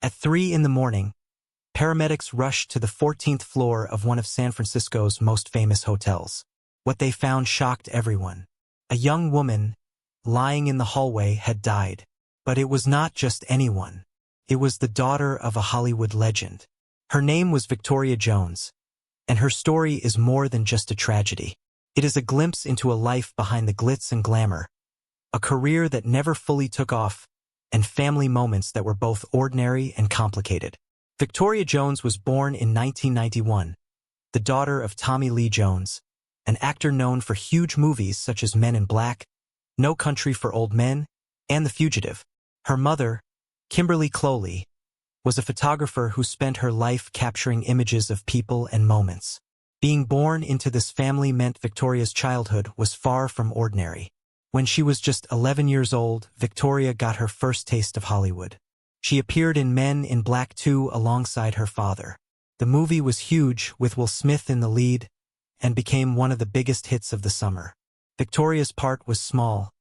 At 3 in the morning, paramedics rushed to the 14th floor of one of San Francisco's most famous hotels. What they found shocked everyone. A young woman, lying in the hallway, had died. But it was not just anyone. It was the daughter of a Hollywood legend. Her name was Victoria Jones, and her story is more than just a tragedy. It is a glimpse into a life behind the glitz and glamour, a career that never fully took off, and family moments that were both ordinary and complicated. Victoria Jones was born in 1991, the daughter of Tommy Lee Jones, an actor known for huge movies such as Men in Black, No Country for Old Men, and The Fugitive. Her mother, Kimberly Clowley, was a photographer who spent her life capturing images of people and moments. Being born into this family meant Victoria's childhood was far from ordinary. When she was just 11 years old, Victoria got her first taste of Hollywood. She appeared in Men in Black 2 alongside her father. The movie was huge, with Will Smith in the lead, and became one of the biggest hits of the summer. Victoria's part was small,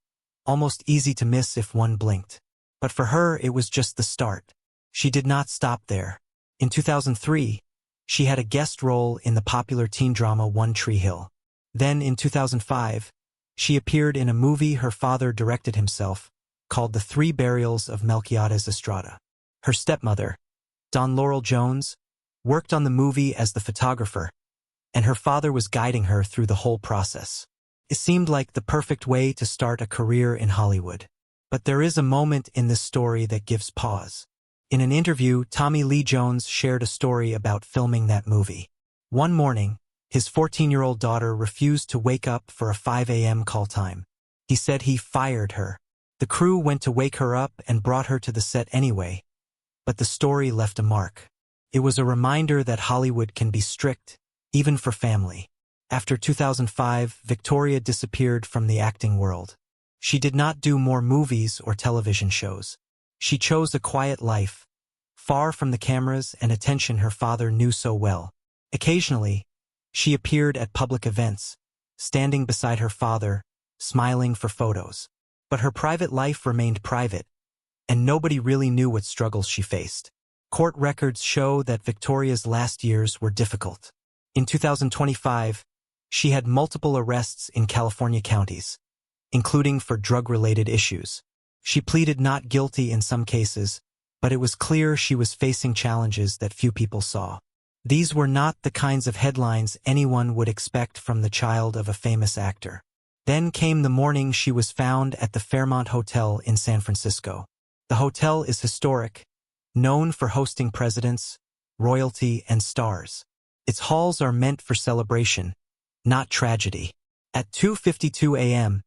almost easy to miss if one blinked. But for her, it was just the start. She did not stop there. In 2003, she had a guest role in the popular teen drama One Tree Hill. Then, in 2005, she appeared in a movie her father directed himself, called The Three Burials of Melquiades Estrada. Her stepmother, Dawn Laurel Jones, worked on the movie as the photographer, and her father was guiding her through the whole process. It seemed like the perfect way to start a career in Hollywood. But there is a moment in this story that gives pause. In an interview, Tommy Lee Jones shared a story about filming that movie. One morning, his 14-year-old daughter refused to wake up for a 5 a.m. call time. He said he fired her. The crew went to wake her up and brought her to the set anyway, but the story left a mark. It was a reminder that Hollywood can be strict, even for family. After 2005, Victoria disappeared from the acting world. She did not do more movies or television shows. She chose a quiet life, far from the cameras and attention her father knew so well. Occasionally, she appeared at public events, standing beside her father, smiling for photos. But her private life remained private, and nobody really knew what struggles she faced. Court records show that Victoria's last years were difficult. In 2025, she had multiple arrests in California counties, including for drug-related issues. She pleaded not guilty in some cases, but it was clear she was facing challenges that few people saw. These were not the kinds of headlines anyone would expect from the child of a famous actor. Then came the morning she was found at the Fairmont Hotel in San Francisco. The hotel is historic, known for hosting presidents, royalty, and stars. Its halls are meant for celebration, not tragedy. At 2:52 a.m.,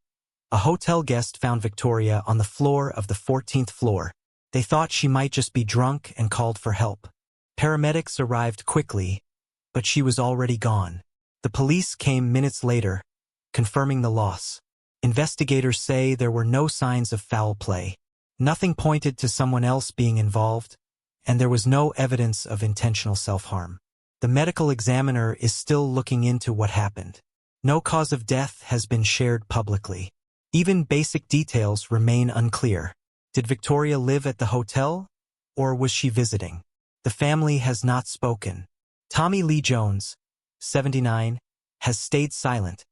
a hotel guest found Victoria on the floor of the 14th floor. They thought she might just be drunk and called for help. Paramedics arrived quickly, but she was already gone. The police came minutes later, confirming the loss. Investigators say there were no signs of foul play. Nothing pointed to someone else being involved, and there was no evidence of intentional self-harm. The medical examiner is still looking into what happened. No cause of death has been shared publicly. Even basic details remain unclear. Did Victoria live at the hotel, or was she visiting? The family has not spoken. Tommy Lee Jones, 79, has stayed silent,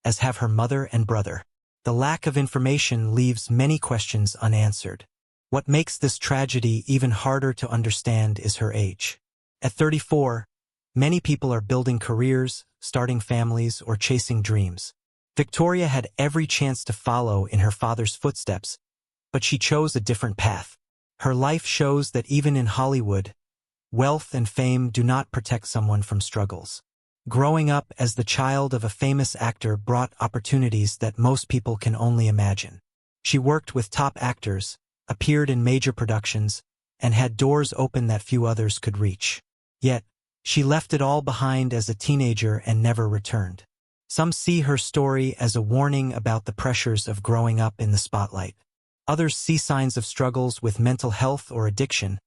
as have her mother and brother. The lack of information leaves many questions unanswered. What makes this tragedy even harder to understand is her age. At 34, many people are building careers, starting families, or chasing dreams. Victoria had every chance to follow in her father's footsteps, but she chose a different path. Her life shows that even in Hollywood, wealth and fame do not protect someone from struggles. Growing up as the child of a famous actor brought opportunities that most people can only imagine. She worked with top actors, appeared in major productions, and had doors open that few others could reach. Yet, she left it all behind as a teenager and never returned. Some see her story as a warning about the pressures of growing up in the spotlight. Others see signs of struggles with mental health or addiction,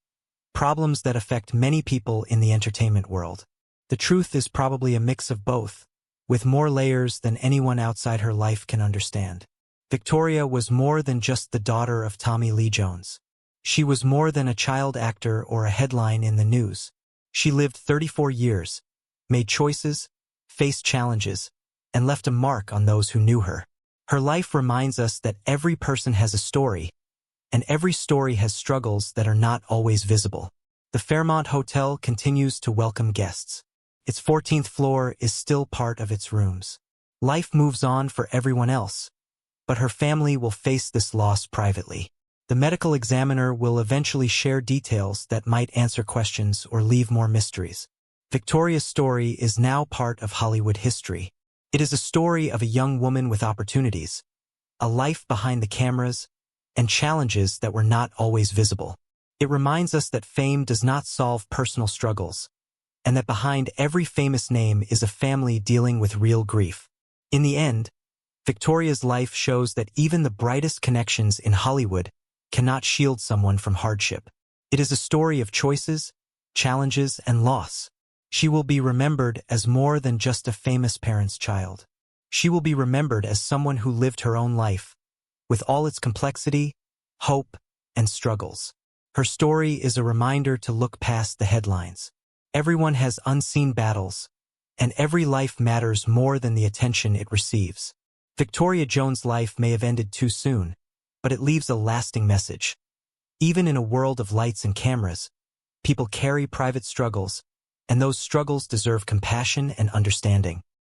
problems that affect many people in the entertainment world. The truth is probably a mix of both, with more layers than anyone outside her life can understand. Victoria was more than just the daughter of Tommy Lee Jones. She was more than a child actor or a headline in the news. She lived 34 years, made choices, faced challenges, and left a mark on those who knew her. Her life reminds us that every person has a story, and every story has struggles that are not always visible. The Fairmont Hotel continues to welcome guests. Its 14th floor is still part of its rooms. Life moves on for everyone else, but her family will face this loss privately. The medical examiner will eventually share details that might answer questions or leave more mysteries. Victoria's story is now part of Hollywood history. It is a story of a young woman with opportunities, a life behind the cameras, and challenges that were not always visible. It reminds us that fame does not solve personal struggles, and that behind every famous name is a family dealing with real grief. In the end, Victoria's life shows that even the brightest connections in Hollywood cannot shield someone from hardship. It is a story of choices, challenges, and loss. She will be remembered as more than just a famous parent's child. She will be remembered as someone who lived her own life, with all its complexity, hope, and struggles. Her story is a reminder to look past the headlines. Everyone has unseen battles, and every life matters more than the attention it receives. Victoria Jones' life may have ended too soon, but it leaves a lasting message. Even in a world of lights and cameras, people carry private struggles, and those struggles deserve compassion and understanding.